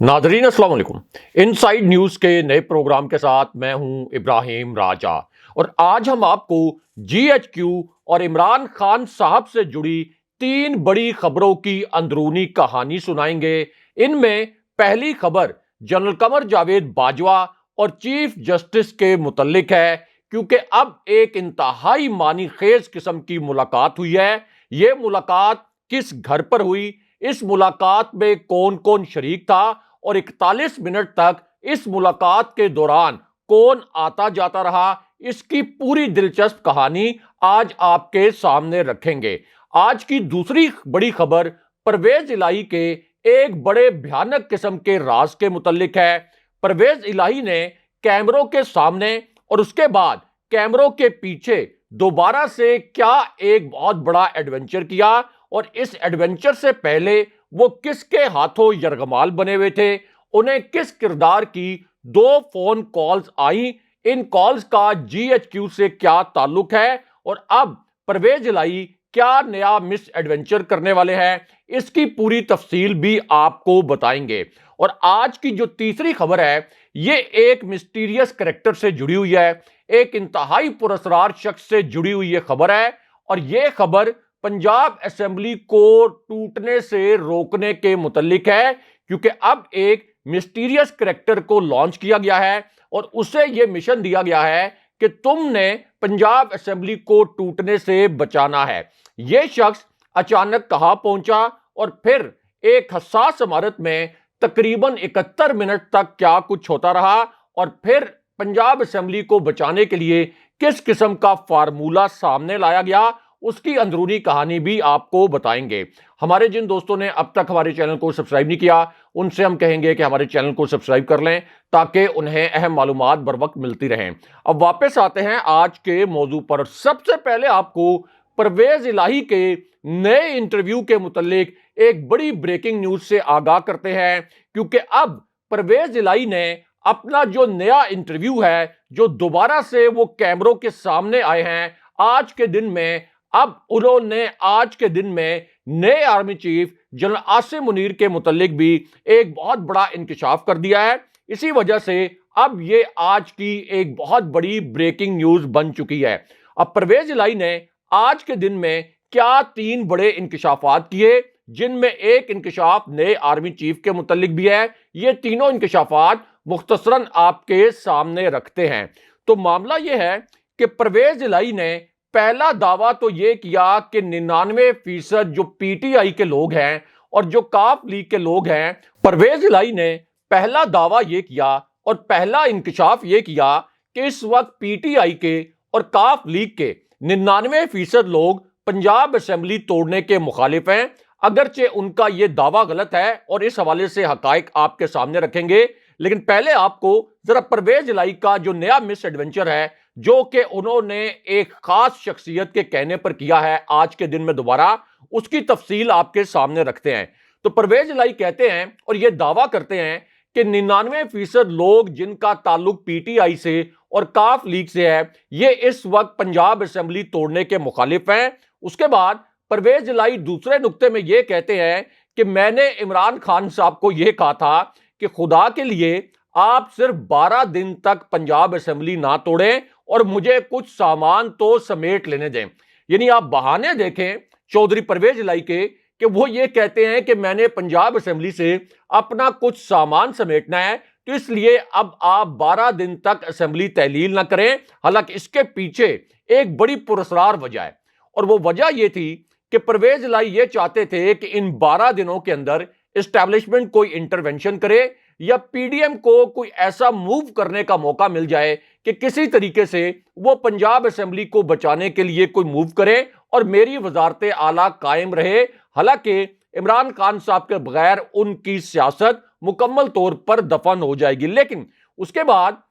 नाजरीन अस्सलाम वालेकुम। इनसाइड न्यूज के नए प्रोग्राम के साथ मैं हूं इब्राहिम राजा और आज हम आपको जीएचक्यू और इमरान खान साहब से जुड़ी 3 बड़ी खबरों की अंदरूनी कहानी सुनाएंगे। इनमें पहली खबर जनरल कमर जावेद बाजवा और चीफ जस्टिस के मुतल्लिक है, क्योंकि अब एक इंतहाई मानी खेज किस्म की मुलाकात हुई है। यह मुलाकात किस घर पर हुई, इस मुलाकात में कौन कौन शरीक था और 41 मिनट तक इस मुलाकात के दौरान कौन आता जाता रहा, इसकी पूरी दिलचस्प कहानी आज आपके सामने रखेंगे। आज की दूसरी बड़ी खबर परवेज इलाही के एक बड़े भयानक किस्म के राज के मुतल्लिक है। परवेज इलाही ने कैमरों के सामने और उसके बाद कैमरों के पीछे दोबारा से क्या एक बहुत बड़ा एडवेंचर किया, और इस एडवेंचर से पहले वो किसके हाथों यरगमाल बने हुए थे, उन्हें किस किरदार की 2 फोन कॉल्स आई, इन कॉल्स का जीएचक्यू से क्या ताल्लुक है और अब परवेज इलाही क्या नया मिस एडवेंचर करने वाले हैं, इसकी पूरी तफसील भी आपको बताएंगे। और आज की जो तीसरी खबर है ये एक मिस्टीरियस कैरेक्टर से जुड़ी हुई है, एक इंतहाई पुरस्कार शख्स से जुड़ी हुई ये खबर है। और यह खबर पंजाब असेंबली को टूटने से रोकने के मुतल्लिक है, क्योंकि अब एक मिस्टीरियस कैरेक्टर को लॉन्च किया गया है और उसे यह मिशन दिया गया है कि तुमने पंजाब असेंबली को टूटने से बचाना है। यह शख्स अचानक कहां पहुंचा और फिर एक हसास इमारत में तकरीबन 71 मिनट तक क्या कुछ होता रहा, और फिर पंजाब असेंबली को बचाने के लिए किस किस्म का फार्मूला सामने लाया गया, उसकी अंदरूनी कहानी भी आपको बताएंगे। हमारे जिन दोस्तों ने अब तक हमारे चैनल को सब्सक्राइब नहीं किया उनसे हम कहेंगे कि हमारे चैनल को सब्सक्राइब कर लें ताकि उन्हें अहम मालूमात बर वक्त मिलती रहें। अब वापस आते हैं आज के मौजू पर। सबसे पहले आपको परवेज इलाही के नए इंटरव्यू के मुतालिक एक बड़ी ब्रेकिंग न्यूज से आगाह करते हैं, क्योंकि अब परवेज इलाही ने अपना जो नया इंटरव्यू है, जो दोबारा से वो कैमरों के सामने आए हैं आज के दिन में, अब उन्होंने आज के दिन में नए army chief general Asim Munir के मुतालिक भी एक बहुत बड़ा इंकशाफ कर दिया है। इसी वजह से अब ये आज की एक बहुत बड़ी ब्रेकिंग न्यूज बन चुकी है। अब परवेज इलाही ने आज के दिन में क्या 3 बड़े इंकशाफात किए, जिनमें एक इंकशाफ नए आर्मी चीफ के मुतालिक भी है। ये तीनों इंकशाफात मुख्तसरन आपके सामने रखते हैं। तो मामला यह है कि परवेज इलाही ने पहला दावा तो यह किया कि 99% जो पीटीआई के लोग हैं और जो काफ लीग के लोग हैं, परवेज इलाही ने पहला दावा यह किया और पहला इंकशाफ यह किया कि इस वक्त पीटीआई के और काफ लीग के 99% लोग पंजाब असेंबली तोड़ने के मुखालिफ हैं। अगरचे उनका यह दावा गलत है और इस हवाले से हकाइक आपके सामने रखेंगे, लेकिन पहले आपको जरा परवेज इलाही का जो नया मिस एडवेंचर है, जो कि उन्होंने एक खास शख्सियत के कहने पर किया है आज के दिन में दोबारा, उसकी तफसील आपके सामने रखते हैं। तो परवेज इलाही कहते हैं और यह दावा करते हैं कि 99% लोग जिनका ताल्लुक पीटीआई से और काफ लीग से है, ये इस वक्त पंजाब असेंबली तोड़ने के मुखालिफ हैं। उसके बाद परवेज इलाही दूसरे नुक्ते में यह कहते हैं कि मैंने इमरान खान साहब को यह कहा था कि खुदा के लिए आप सिर्फ 12 दिन तक पंजाब असेंबली ना तोड़ें और मुझे कुछ सामान तो समेट लेने दें। यानी आप बहाने देखें चौधरी परवेज इलाही के कि वो ये कहते हैं कि मैंने पंजाब असेंबली से अपना कुछ सामान समेटना है, तो इसलिए अब आप 12 दिन तक असेंबली तहलील ना करें। हालांकि इसके पीछे एक बड़ी पुरस्कार वजह है, और वो वजह यह थी कि परवेज इलाही ये चाहते थे कि इन 12 दिनों के अंदर एस्टैब्लिशमेंट कोई इंटरवेंशन करे या पीडीएम को कोई ऐसा मूव करने का मौका मिल जाए कि किसी तरीके से वो पंजाब असेंबली को बचाने के लिए कोई मूव करे और मेरी वजारत आला कायम रहे। हालांकि इमरान खान साहब के बगैर उनकी सियासत मुकम्मल तौर पर दफन हो जाएगी। लेकिन उसके बाद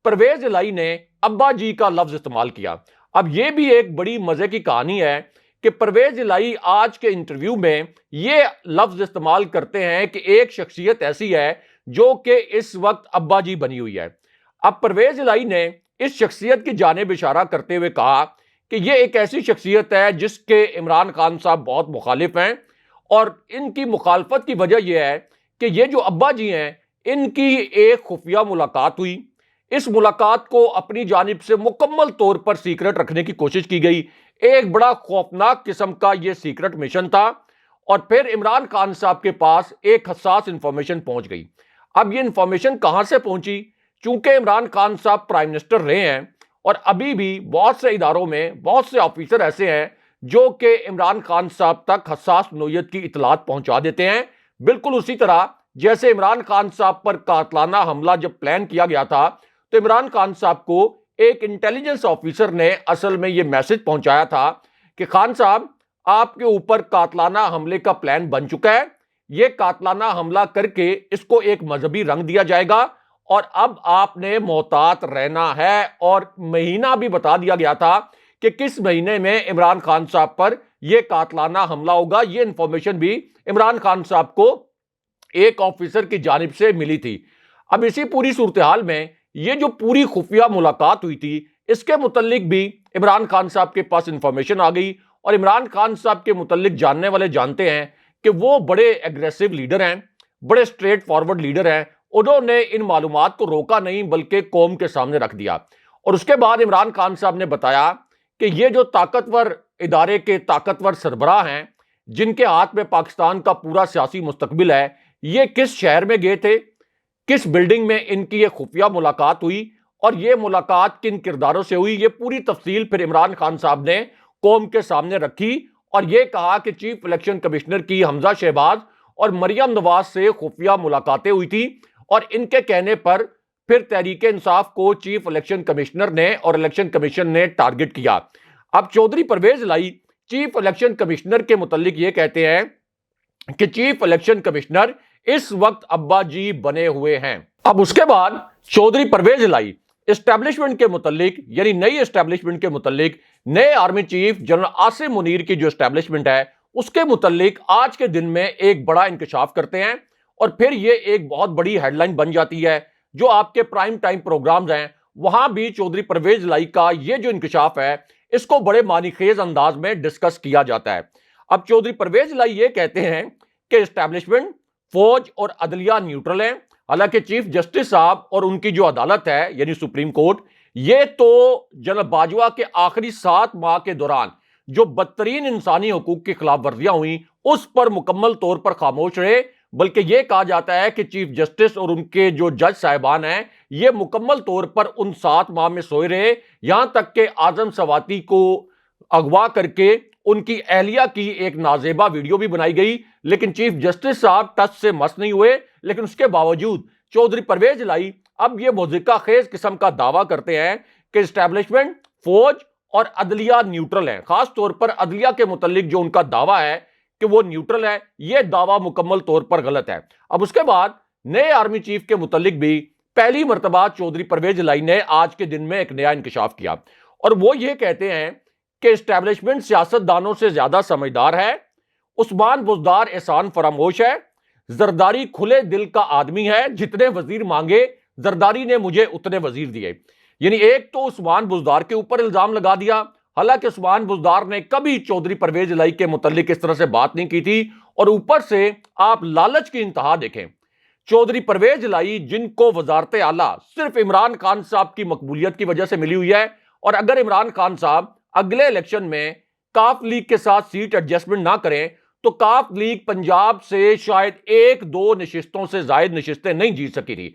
परवेज इलाही ने अब्बा जी का लफ्ज इस्तेमाल किया। अब यह भी एक बड़ी मजे की कहानी है कि परवेज इलाही आज के इंटरव्यू में यह लफ्ज इस्तेमाल करते हैं कि एक शख्सियत ऐसी है जो कि इस वक्त अब्बा जी बनी हुई है। अब परवेज इलाही ने इस शख्सियत की जानिब इशारा करते हुए कहा कि यह एक ऐसी शख्सियत है जिसके इमरान खान साहब बहुत मुखालिफ हैं, और इनकी मुखालफत की वजह यह है कि ये जो अब्बा जी हैं इनकी एक खुफिया मुलाकात हुई। इस मुलाकात को अपनी जानिब से मुकम्मल तौर पर सीक्रेट रखने की कोशिश की गई। एक बड़ा खौफनाक किस्म का यह सीक्रेट मिशन था। और फिर इमरान खान साहब के पास एक हसास इंफॉर्मेशन पहुंच गई। अब यह इंफॉर्मेशन कहां से पहुंची? चूंकि इमरान खान साहब प्राइम मिनिस्टर रहे हैं और अभी भी बहुत से इदारों में बहुत से ऑफिसर ऐसे हैं जो कि इमरान खान साहब तक हसास नोयत की इतलात पहुंचा देते हैं। बिल्कुल उसी तरह जैसे इमरान खान साहब पर कातलाना हमला जब प्लान किया गया था, तो इमरान खान साहब को एक इंटेलिजेंस ऑफिसर ने असल में यह मैसेज पहुंचाया था कि खान साहब, आपके ऊपर कातलाना हमले का प्लान बन चुका है। यह कातलाना हमला करके इसको एक मजहबी रंग दिया जाएगा और अब आपने मोहतात रहना है। और महीना भी बता दिया गया था कि किस महीने में इमरान खान साहब पर यह कातलाना हमला होगा। यह इंफॉर्मेशन भी इमरान खान साहब को एक ऑफिसर की जानिब से मिली थी। अब इसी पूरी सूरत हाल में यह जो पूरी खुफिया मुलाकात हुई थी, इसके मुतल्लिक भी इमरान खान साहब के पास इंफॉर्मेशन आ गई। और इमरान खान साहब के मुतल्लिक जानने वाले जानते हैं कि वो बड़े एग्रेसिव लीडर हैं, बड़े स्ट्रेट फॉरवर्ड लीडर हैं। उन्होंने इन मालूमात को रोका नहीं बल्कि कौम के सामने रख दिया। और उसके बाद इमरान खान साहब ने बताया कि ये जो ताकतवर इदारे के ताकतवर सरबराह हैं, जिनके हाथ में पाकिस्तान का पूरा सियासी मुस्तकबिल है, ये किस शहर में गए थे, किस बिल्डिंग में इनकी ये खुफिया मुलाकात हुई और ये मुलाकात किन किरदारों से हुई, ये पूरी तफसील फिर इमरान खान साहब ने कौम के सामने रखी। और ये कहा कि चीफ इलेक्शन कमिश्नर की हमजा शहबाज और मरियम नवाज से खुफिया मुलाकातें हुई थी और इनके कहने पर फिर तहरीक इंसाफ को चीफ इलेक्शन कमिश्नर ने और इलेक्शन कमीशन ने टारगेट किया। अब चौधरी परवेज लाई चीफ इलेक्शन कमिश्नर के मुतालिक ये कहते हैं कि चीफ इलेक्शन कमिश्नर इस वक्त अब्बा जी बने हुए हैं। अब उसके बाद चौधरी परवेज लाई एस्टैब्लिशमेंट के मुतालिक, यानी नई एस्टैब्लिशमेंट के मुतालिक, नए army chief general Asim Munir की जो एस्टैब्लिशमेंट है उसके मुतालिक आज के दिन में एक बड़ा इंकशाफ करते हैं। और फिर ये एक बहुत बड़ी हेडलाइन बन जाती है। जो आपके प्राइम टाइम प्रोग्राम्स हैं वहां भी चौधरी परवेज लाई का ये जो इंकशाफ है इसको बड़े मानीखेज अंदाज में डिस्कस किया जाता है। अब चौधरी परवेज लाई ये कहते हैं कि एस्टैब्लिशमेंट, फौज और अदलिया न्यूट्रल है। हालांकि चीफ जस्टिस साहब और उनकी जो अदालत है यानी सुप्रीम कोर्ट, ये तो जनरल बाजवा के आखिरी 7 माह के दौरान जो बदतरीन इंसानी हकूक की खिलाफ वर्जियां हुई उस पर मुकम्मल तौर पर खामोश रहे। बल्कि यह कहा जाता है कि चीफ जस्टिस और उनके जो जज साहिबान हैं ये मुकम्मल तौर पर उन 7 माह में सोए रहे। यहां तक कि आजम सवाती को अगवा करके उनकी अहलिया की एक नाजेबा वीडियो भी बनाई गई, लेकिन चीफ जस्टिस साहब टच से मस नहीं हुए। लेकिन उसके बावजूद चौधरी परवेज लाई अब यह मौजिका खेज किस्म का दावा करते हैं कि एस्टैब्लिशमेंट, फौज और अदलिया न्यूट्रल है। खास तौर पर अदलिया के मुतालिक जो उनका दावा है कि वो न्यूट्रल है, यह दावा मुकम्मल तौर पर गलत है। अब उसके बाद नए आर्मी चीफ के मुतालिक भी पहली मर्तबा चौधरी परवेज लाई ने आज के दिन में एक नया इंकशाफ किया और वो ये कहते हैं कि एस्टैब्लिशमेंट सियासतदानों से ज्यादा समझदार है, उस्मान बुज़दार एहसान फरामोश है, जरदारी खुले दिल का आदमी है, जितने वजीर मांगे जरदारी ने मुझे उतने वजीर दिए। यानी एक तो उस्मान बुज़दार के ऊपर इल्जाम लगा दिया, हालांकि उस्मान बुज़दार ने कभी चौधरी परवेज लाई के मुतालिक इस तरह से बात नहीं की थी। और ऊपर से आप लालच की इंतहा देखें, चौधरी परवेज लाई जिनको वजारत आला सिर्फ इमरान खान साहब की मकबूलियत की वजह से मिली हुई है, और अगर इमरान खान साहब अगले इलेक्शन में काफ लीग के साथ सीट एडजस्टमेंट ना करें तो काफ लीग पंजाब से शायद 1-2 नशिस्तों से जायद नशिस्तें नहीं जीत सकी थी,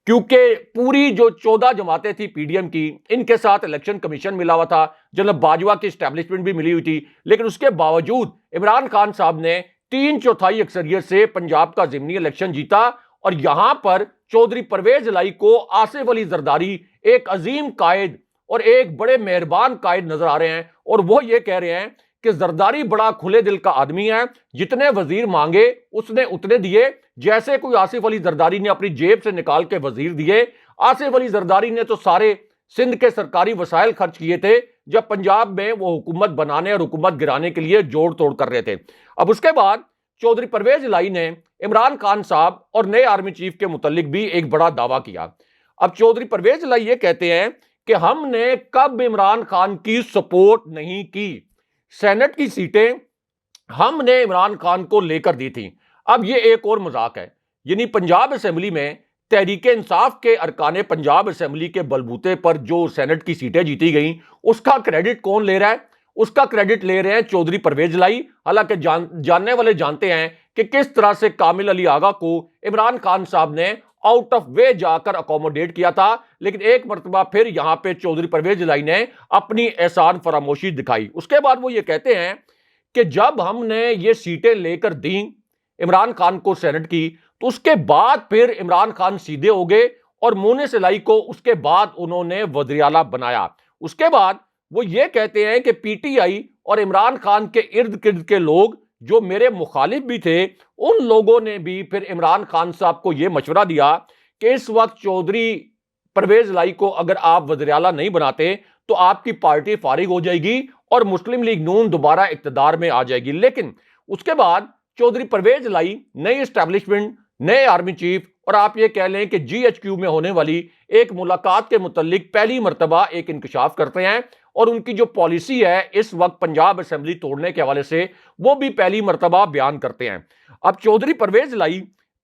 क्योंकि पूरी जो 14 जमातें थी पीडीएम की, इनके साथ इलेक्शन कमीशन मिला हुआ था, जनरल बाजवा की एस्टैब्लिशमेंट भी मिली हुई थी। लेकिन उसके बावजूद इमरान खान साहब ने 3/4 अक्सरियत से पंजाब का ज़िमनी इलेक्शन जीता। और यहां पर चौधरी परवेज लाई को आसिफ अली जरदारी एक अजीम कायद और एक बड़े मेहरबान कायद नजर आ रहे हैं। और वो ये कह रहे हैं कि जरदारी बड़ा खुले दिल का आदमी है, जितने वजीर मांगे उसने उतने दिए। जैसे कोई आसिफ अली जरदारी ने अपनी जेब से निकाल के वजीर दिए। आसिफ अली जरदारी ने तो सारे सिंध के सरकारी वसाइल खर्च किए थे जब पंजाब में वो हुकूमत बनाने और हुकूमत गिराने के लिए जोड़ तोड़ कर रहे थे। अब उसके बाद चौधरी परवेज लाई ने इमरान खान साहब और नए आर्मी चीफ के मुतालिक भी एक बड़ा दावा किया। अब चौधरी परवेज लाई ये कहते हैं कि हमने कब इमरान खान की सपोर्ट नहीं की, सेनेट की सीटें हमने इमरान खान को लेकर दी थी। अब ये एक और मजाक है, यानी पंजाब असेंबली में तहरीके इंसाफ के अरकाने पंजाब असेंबली के बलबूते पर जो सेनेट की सीटें जीती गई, उसका क्रेडिट कौन ले रहा है? उसका क्रेडिट ले रहे हैं चौधरी परवेज लाई। हालांकि जानने वाले जानते हैं कि किस तरह से कामिल अली आगा को इमरान खान साहब ने आउट ऑफ वे जाकर अकोमोडेट किया था, लेकिन एक मरतबा फिर यहां पे चौधरी परवेज लाई ने अपनी एहसान फरामोशी दिखाई। उसके बाद वो ये कहते हैं कि जब हमने ये सीटें लेकर दी इमरान खान को सेनेट की, तो उसके बाद फिर इमरान खान सीधे हो गए और मोने सिलाई को उसके बाद उन्होंने वज़ीर-ए-आला बनाया। उसके बाद वो ये कहते हैं कि पीटीआई और इमरान खान के इर्द गिर्द के लोग जो मेरे मुखालिफ भी थे, उन लोगों ने भी फिर इमरान खान साहब को यह मशवरा दिया कि इस वक्त चौधरी परवेज लाई को अगर आप वज़ीर-ए-आला नहीं बनाते तो आपकी पार्टी फारिग हो जाएगी और मुस्लिम लीग नून दोबारा इक्तदार में आ जाएगी। लेकिन उसके बाद चौधरी परवेज लाई नई एस्टैब्लिशमेंट, नए आर्मी चीफ और आप ये कह लें कि जीएचक्यू में होने वाली एक मुलाकात के मुतल्लिक पहली मरतबा एक इंकशाफ करते हैं और उनकी जो पॉलिसी है इस वक्त पंजाब असेंबली तोड़ने के हवाले से, वो भी पहली मरतबा बयान करते हैं। अब चौधरी परवेज लाई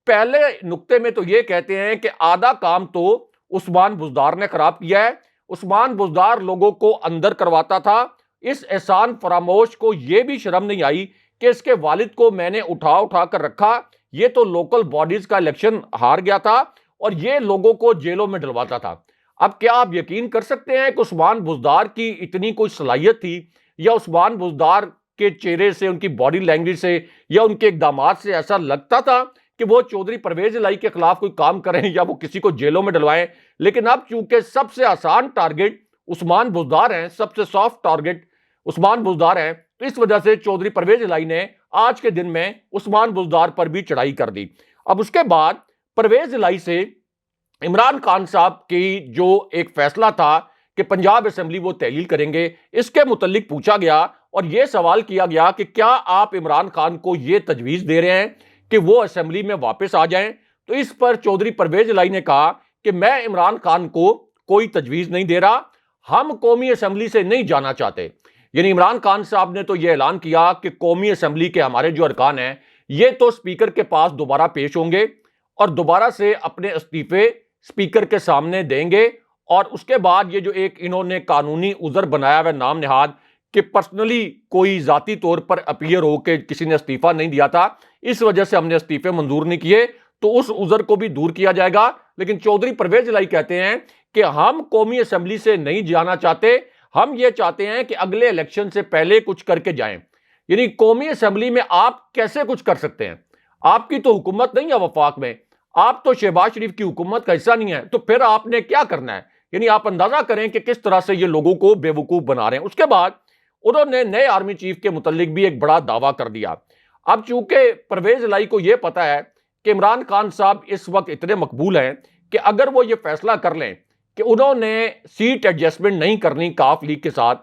पहले नुक्ते में तो ये कहते हैं कि आधा काम तो उस्मान बुज़दार ने खराब किया है। उस्मान बुज़दार लोगों को अंदर करवाता था। इस एहसान फरामोश को यह भी शर्म नहीं आई कि इसके वालिद को मैंने उठा कर रखा। ये तो लोकल बॉडीज का इलेक्शन हार गया था और ये लोगों को जेलों में डलवाता था। अब क्या आप यकीन कर सकते हैं कि उस्मान बुज़दार की इतनी कोई सलाहियत थी, या उस्मान बुज़दार के चेहरे से, उनकी बॉडी लैंग्वेज से या उनके इक़दामात से ऐसा लगता था कि वो चौधरी परवेज लाई के खिलाफ कोई काम करें या वो किसी को जेलों में डलवाएं? लेकिन अब चूंकि सबसे आसान टारगेट उस्मान बुज़दार हैं, सबसे सॉफ्ट टारगेट उस्मान बुज़दार हैं, तो इस वजह से चौधरी परवेज लाई ने आज के दिन में उस्मान बुज़दार पर भी चढ़ाई कर दी। अब उसके बाद परवेज लाई से इमरान खान साहब की जो एक फैसला था कि पंजाब असेंबली वो तहलील करेंगे, इसके मुतल्लिक पूछा गया और यह सवाल किया गया कि क्या आप इमरान खान को यह तजवीज़ दे रहे हैं कि वो असेंबली में वापस आ जाएं? तो इस पर चौधरी परवेज लाई ने कहा कि मैं इमरान खान को कोई तजवीज़ नहीं दे रहा, हम कौमी असेंबली से नहीं जाना चाहते। यानी इमरान खान साहब ने तो यह ऐलान किया कि कौमी असेंबली के हमारे जो अरकान हैं ये तो स्पीकर के पास दोबारा पेश होंगे और दोबारा से अपने इस्तीफे स्पीकर के सामने देंगे। और उसके बाद ये जो एक इन्होंने कानूनी उज़र बनाया हुआ नाम निहाद कि पर्सनली कोई जाती तौर पर अपीयर हो के किसी ने इस्तीफा नहीं दिया था, इस वजह से हमने इस्तीफे मंजूर नहीं किए, तो उस उज़र को भी दूर किया जाएगा। लेकिन चौधरी परवेज लाई कहते हैं कि हम कौमी असेंबली से नहीं जाना चाहते, हम ये चाहते हैं कि अगले इलेक्शन से पहले कुछ करके जाएं। यानी कौमी असेंबली में आप कैसे कुछ कर सकते हैं? आपकी तो हुकूमत नहीं है वफाक में, आप तो शहबाज शरीफ की हुकूमत का हिस्सा नहीं है, तो फिर आपने क्या करना है? यानी आप अंदाजा करें कि किस तरह से ये लोगों को बेवकूफ बना रहे हैं। उसके बाद उन्होंने नए आर्मी चीफ के मुतल्लिक भी एक बड़ा दावा कर दिया। अब चूंकि परवेज लाई को यह पता है कि इमरान खान साहब इस वक्त इतने मकबूल हैं कि अगर वो ये फैसला कर लें कि उन्होंने सीट एडजस्टमेंट नहीं करनी काफ लीग के साथ,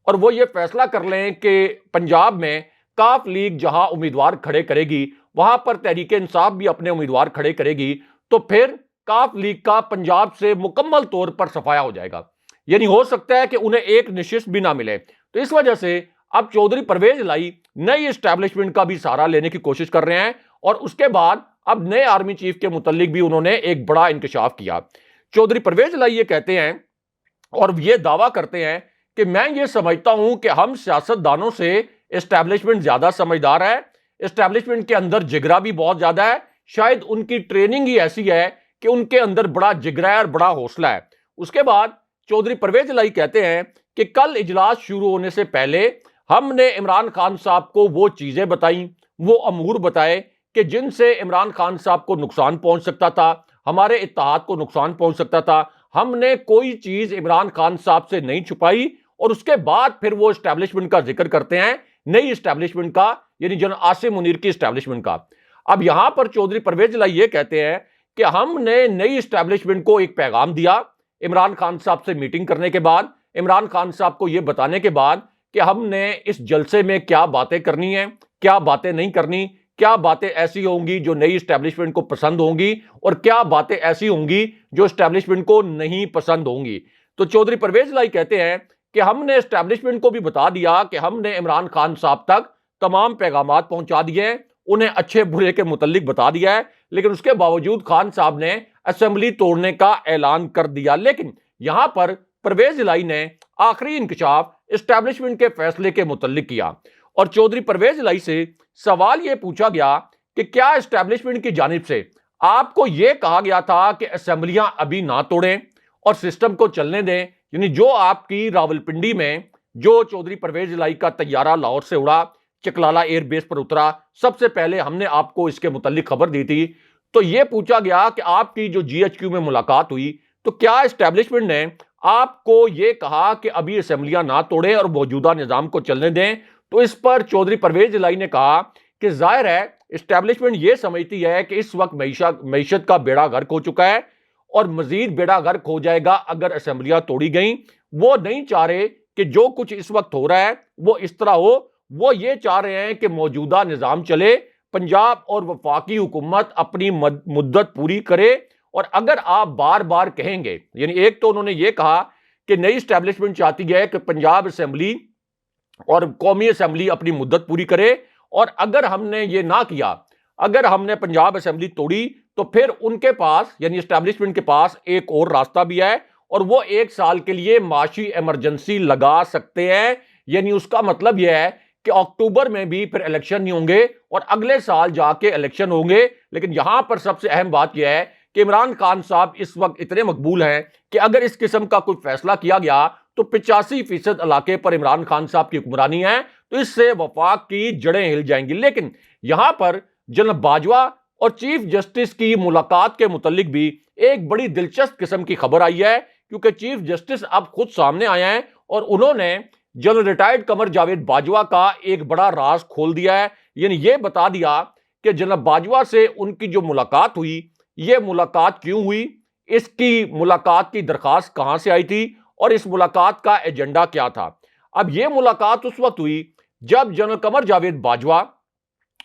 और वो ये फैसला कर लें कि पंजाब में काफ लीग जहां उम्मीदवार खड़े करेगी वहां पर तहरीके इंसाफ भी अपने उम्मीदवार खड़े करेगी, तो फिर काफ लीग का पंजाब से मुकम्मल तौर पर सफाया हो जाएगा। यानी हो सकता है कि उन्हें एक नशिस्त भी ना मिले। तो इस वजह से अब चौधरी परवेज लाई नई एस्टैब्लिशमेंट का भी सहारा लेने की कोशिश कर रहे हैं और उसके बाद अब नए आर्मी चीफ के मुतल्लिक भी उन्होंने एक बड़ा इंकशाफ किया। चौधरी परवेज लाई ये कहते हैं और ये दावा करते हैं कि मैं ये समझता हूं कि हम सियासतदानों से एस्टैब्लिशमेंट ज्यादा समझदार है, एस्टैब्लिशमेंट के अंदर जिगरा भी बहुत ज्यादा है, शायद उनकी ट्रेनिंग ही ऐसी है कि उनके अंदर बड़ा जिगरा है और बड़ा हौसला है। उसके बाद चौधरी परवेज लाई कहते हैं कि कल इजलास शुरू होने से पहले हमने इमरान खान साहब को वो चीजें बताई, वो अमूर बताए कि जिनसे इमरान खान साहब को नुकसान पहुंच सकता था, हमारे इत्तेहाद को नुकसान पहुंच सकता था। हमने कोई चीज इमरान खान साहब से नहीं छुपाई और उसके बाद फिर वो एस्टैब्लिशमेंट का जिक्र करते हैं, नई एस्टैब्लिशमेंट का, यानी जनरल आसिम मुनीर की एस्टैब्लिशमेंट का। अब यहां पर चौधरी परवेज लाई ये कहते हैं कि हमने नई एस्टैब्लिशमेंट को एक पैगाम दिया इमरान खान साहब से मीटिंग करने के बाद, इमरान खान साहब को यह बताने के बाद कि हमने इस जलसे में क्या बातें करनी है, क्या बातें नहीं करनी, क्या बातें ऐसी होंगी जो नई एस्टैब्लिशमेंट को पसंद होंगी और क्या बातें ऐसी होंगी जो एस्टैब्लिशमेंट को नहीं पसंद होंगी। तो चौधरी परवेज लाई कहते हैं कि हमने एस्टैब्लिशमेंट को भी बता दिया कि हमने इमरान खान साहब तक तमाम पैगामात पहुंचा दिए हैं, उन्हें अच्छे बुरे के मुतल्लिक बता दिया है, लेकिन उसके बावजूद खान साहब ने असेंबली तोड़ने का ऐलान कर दिया। लेकिन यहां पर परवेज इलाही ने आखिरी इंकशाफ एस्टैब्लिशमेंट के फैसले के मुतल्लिक किया और चौधरी परवेज इलाही से सवाल यह पूछा गया कि क्या एस्टैब्लिशमेंट की जानिब से आपको यह कहा गया था कि असेंबलियां अभी ना तोड़ें और सिस्टम को चलने दें? यानी जो आपकी रावलपिंडी में जो चौधरी परवेज इलाही का तैयारा लाहौर से उड़ा, चकलाला एयरबेस पर उतरा, सबसे पहले हमने आपको इसके मुतल्लिक खबर दी थी। तो यह पूछा गया कि आपकी जो जीएचक्यू में मुलाकात हुई तो क्या एस्टैब्लिशमेंट ने आपको यह कहा कि अभी असेंबलियां ना तोड़ें और मौजूदा निजाम को चलने दें? तो इस पर चौधरी परवेज इलाही ने कहा कि जाहिर है एस्टैब्लिशमेंट यह समझती है कि इस वक्त मईशत का बेड़ा गर्क हो चुका है और मजीद बेड़ा गर्क हो जाएगा अगर असेंबलियां तोड़ी गई। वो नहीं चाह रहे कि जो कुछ इस वक्त हो रहा है वो इस तरह हो। वो ये चाह रहे हैं कि मौजूदा निजाम चले, पंजाब और वफाकी हुकूमत अपनी मुद्दत पूरी करे। और अगर आप बार बार कहेंगे, यानी एक तो उन्होंने ये कहा कि नई एस्टैब्लिशमेंट चाहती है कि पंजाब असेंबली और कौमी असेंबली अपनी मुद्दत पूरी करे, और अगर हमने ये ना किया, अगर हमने पंजाब असेंबली तोड़ी तो फिर उनके पास यानी एस्टैब्लिशमेंट के पास एक और रास्ता भी है और वो 1 साल के लिए माशी इमरजेंसी लगा सकते हैं। यानी उसका मतलब यह है कि अक्टूबर में भी फिर इलेक्शन नहीं होंगे और अगले साल जाके इलेक्शन होंगे। लेकिन यहां पर सबसे अहम बात यह है कि इमरान खान साहब इस वक्त इतने मकबूल हैं कि अगर इस किस्म का कोई फैसला किया गया तो 85% इलाके पर इमरान खान साहब की हुक्मरानी है, तो इससे वफाक की जड़ें हिल जाएंगी। लेकिन यहां पर जनरल बाजवा और चीफ जस्टिस की मुलाकात के मुतालिक भी एक बड़ी दिलचस्प किस्म की खबर आई है, क्योंकि चीफ जस्टिस अब खुद सामने आए हैं और उन्होंने जनरल रिटायर्ड कमर जावेद बाजवा का एक बड़ा राज खोल दिया है। यानी यह बता दिया कि जनरल बाजवा से उनकी जो मुलाकात हुई, यह मुलाकात क्यों हुई, इसकी मुलाकात की दरखास्त कहां से आई थी और इस मुलाकात का एजेंडा क्या था। अब यह मुलाकात उस वक्त हुई जब जनरल कमर जावेद बाजवा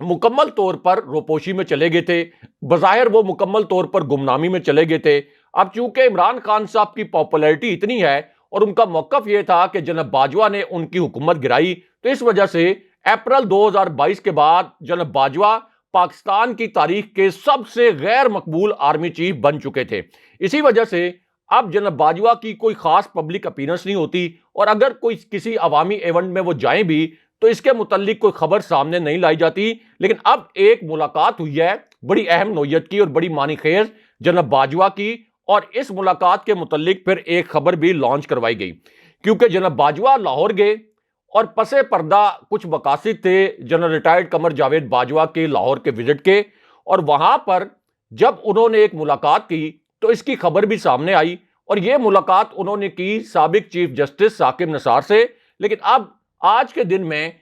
मुकम्मल तौर पर रोपोशी में चले गए थे। बज़ाहिर वो मुकम्मल तौर पर गुमनामी में चले गए थे। अब चूंकि इमरान खान साहब की पॉपुलैरिटी इतनी है और उनका मौकफ यह था कि जनरल बाजवा ने उनकी हुकूमत गिराई, तो इस वजह से अप्रैल 2022 के बाद जनरल बाजवा पाकिस्तान की तारीख के सबसे गैर मकबूल आर्मी चीफ बन चुके थे। इसी वजह से अब जनरल बाजवा की कोई खास पब्लिक अपीयरेंस नहीं होती और अगर कोई किसी अवामी इवेंट में वो जाएं भी तो इसके मुतालिक कोई खबर सामने नहीं लाई जाती। लेकिन अब एक मुलाकात हुई है बड़ी अहम नौयत की और बड़ी मानी खेज जनरल बाजवा की, और इस मुलाकात के मुतालिक फिर एक खबर भी लॉन्च करवाई गई, क्योंकि जनरल बाजवा लाहौर गए और पसे पर्दा कुछ मकासिद थे जनरल रिटायर्ड कमर जावेद बाजवा के लाहौर के विजिट के, और वहां पर जब उन्होंने एक मुलाकात की तो इसकी खबर भी सामने आई और यह मुलाकात उन्होंने की साबिक चीफ जस्टिस साकिब निसार से। लेकिन अब आज के दिन में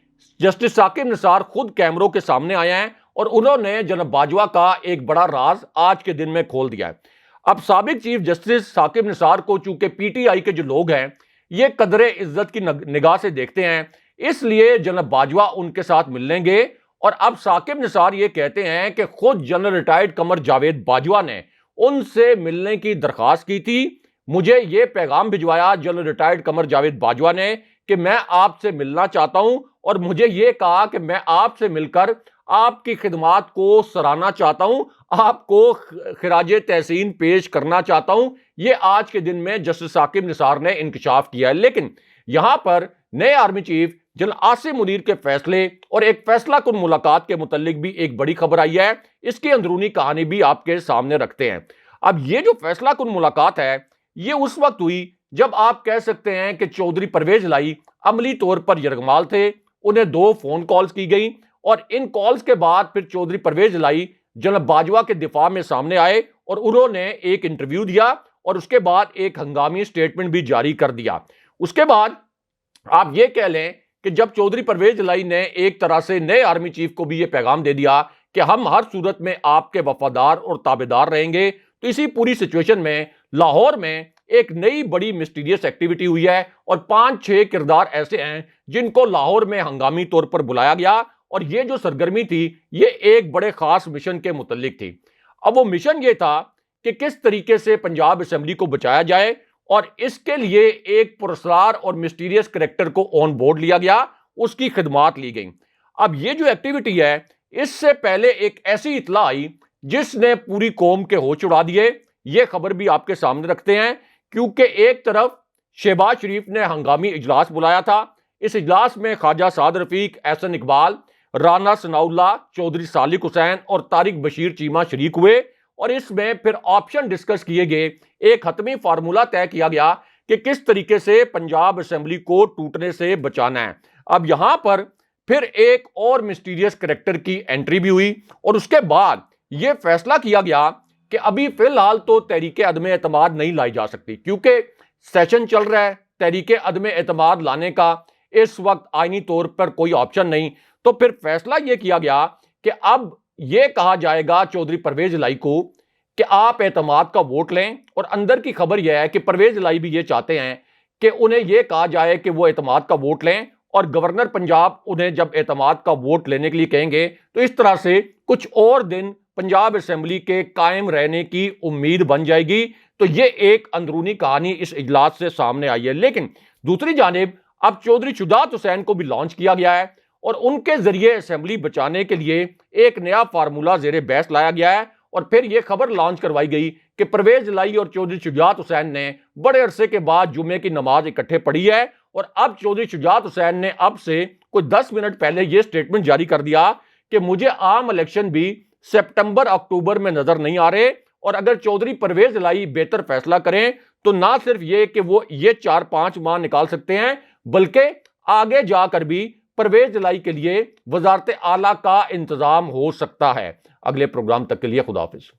जस्टिस साकिब निसार खुद कैमरों के सामने आए हैं और उन्होंने जनरल बाजवा का एक बड़ा राज आज के दिन में खोल दिया है। अब साबिक चीफ जस्टिस साकिब निसार को चूंकि पीटीआई के जो लोग हैं ये कदरे इज्जत की निगाह से देखते हैं, इसलिए जनरल बाजवा उनके साथ मिलने गए। और अब साकिब निसार ये कहते हैं कि खुद जनरल रिटायर्ड कमर जावेद बाजवा ने उनसे मिलने की दरखास्त की थी। मुझे यह पैगाम भिजवाया जनरल रिटायर्ड कमर जावेद बाजवा ने कि मैं आपसे मिलना चाहता हूं और मुझे यह कहा कि मैं आपसे मिलकर आपकी खिदमात को सराहना चाहता हूं, आपको खिराज तहसीन पेश करना चाहता हूं। यह आज के दिन में जस्टिस साकिब निसार ने इंकशाफ किया है। लेकिन यहां पर नए army chief general Asim Munir के फैसले और एक फैसला कुन मुलाकात के मुतालिक भी एक बड़ी खबर आई है। इसकी अंदरूनी कहानी भी आपके सामने रखते हैं। अब यह जो फैसला कुन मुलाकात है यह उस वक्त हुई जब आप कह सकते हैं कि चौधरी परवेज इलाही अमली तौर पर यरगमाल थे। उन्हें 2 फोन कॉल्स की गई और इन कॉल्स के बाद फिर चौधरी परवेज इलाही जनरल बाजवा के दिफा में सामने आए और उन्होंने एक इंटरव्यू दिया और उसके बाद एक हंगामी स्टेटमेंट भी जारी कर दिया। उसके बाद आप ये कह लें कि जब चौधरी परवेज इलाही ने एक तरह से नए आर्मी चीफ को भी ये पैगाम दे दिया कि हम हर सूरत में आपके वफादार और ताबेदार रहेंगे, तो इसी पूरी सिचुएशन में लाहौर में एक नई बड़ी मिस्टीरियस एक्टिविटी हुई है और 5-6 किरदार ऐसे हैं जिनको लाहौर में हंगामी तौर पर बुलाया गया और ये जो सरगर्मी थी ये एक बड़े खास मिशन के मुतालिक थी। अब वो मिशन ये था कि किस तरीके से पंजाब असेंबली को बचाया जाए और इसके लिए एक पुरस्कार और मिस्टीरियस कैरेक्टर को ऑन बोर्ड लिया गया, उसकी खिदमात ली गई। अब ये जो एक्टिविटी है इससे पहले एक ऐसी इतला आई जिसने पूरी कौम के होश उड़ा दिए। यह खबर भी आपके सामने रखते हैं, क्योंकि एक तरफ शहबाज शरीफ ने हंगामी इजलास बुलाया था। इस इजलास में ख्वाजा साद रफीक, एहसन इकबाल, राना सनाउल्लाह, चौधरी सालिक हुसैन और तारिक बशीर चीमा शरीक हुए और इसमें फिर ऑप्शन डिस्कस किए गए। एक हतमी फार्मूला तय किया गया कि किस तरीके से पंजाब असेंबली को टूटने से बचाना है। अब यहां पर फिर एक और मिस्टीरियस कैरेक्टर की एंट्री भी हुई और उसके बाद यह फैसला किया गया कि अभी फिलहाल तो तहरीके अदम एतमाद नहीं लाई जा सकती, क्योंकि सेशन चल रहा है, तहरीके अदम एतमाद लाने का इस वक्त आईनी तौर पर कोई ऑप्शन नहीं। तो फिर फैसला यह किया गया कि अब यह कहा जाएगा चौधरी परवेज इलाही को कि आप एतमाद का वोट लें। और अंदर की खबर यह है कि परवेज इलाही भी यह चाहते हैं कि उन्हें यह कहा जाए कि वो एतमाद का वोट लें और गवर्नर पंजाब उन्हें जब एतमाद का वोट लेने के लिए कहेंगे तो इस तरह से कुछ और दिन पंजाब असेंबली के कायम रहने की उम्मीद बन जाएगी। तो यह एक अंदरूनी कहानी इस इजलास से सामने आई है। लेकिन दूसरी जानिब अब चौधरी शुजात हुसैन को भी लॉन्च किया गया है और उनके जरिए असेंबली बचाने के लिए एक नया फार्मूला जेर बहस लाया गया है। और फिर यह खबर लॉन्च करवाई गई कि परवेज इलाही और चौधरी शुजात हुसैन ने बड़े अरसे के बाद जुम्मे की नमाज इकट्ठे पढ़ी है और अब चौधरी शुजात हुसैन ने अब से कुछ 10 मिनट पहले यह स्टेटमेंट जारी कर दिया कि मुझे आम इलेक्शन भी सितंबर अक्टूबर में नजर नहीं आ रहे और अगर चौधरी परवेज इलाही बेहतर फैसला करें तो ना सिर्फ ये कि वो ये 4-5 माह निकाल सकते हैं, बल्कि आगे जाकर भी परवेज इलाही के लिए वजारत आला का इंतजाम हो सकता है। अगले प्रोग्राम तक के लिए खुदा हाफिज।